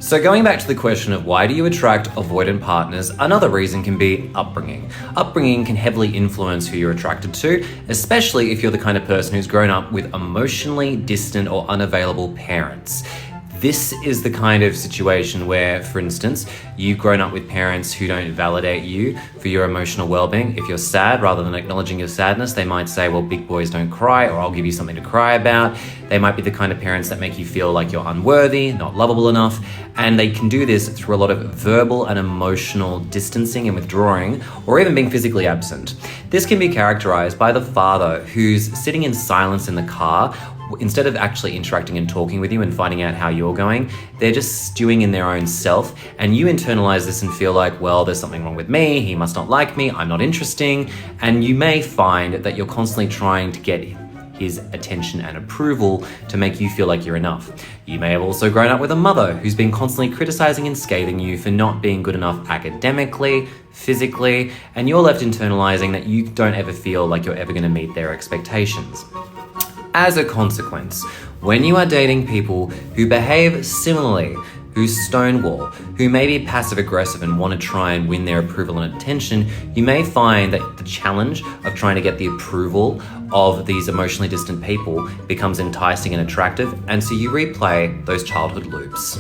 So going back to the question of why do you attract avoidant partners, another reason can be upbringing. Upbringing can heavily influence who you're attracted to, especially if you're the kind of person who's grown up with emotionally distant or unavailable parents. This is the kind of situation where, for instance, you've grown up with parents who don't validate you for your emotional well-being. If you're sad, rather than acknowledging your sadness, they might say, well, big boys don't cry, or I'll give you something to cry about. They might be the kind of parents that make you feel like you're unworthy, not lovable enough, and they can do this through a lot of verbal and emotional distancing and withdrawing, or even being physically absent. This can be characterized by the father who's sitting in silence in the car. Instead of actually interacting and talking with you and finding out how you're going, they're just stewing in their own self, and you internalize this and feel like, well, there's something wrong with me, he must not like me, I'm not interesting, and you may find that you're constantly trying to get his attention and approval to make you feel like you're enough. You may have also grown up with a mother who's been constantly criticizing and scathing you for not being good enough academically, physically, and you're left internalizing that you don't ever feel like you're ever going to meet their expectations. As a consequence, when you are dating people who behave similarly, who stonewall, who may be passive-aggressive and want to try and win their approval and attention, you may find that the challenge of trying to get the approval of these emotionally distant people becomes enticing and attractive, and so you replay those childhood loops.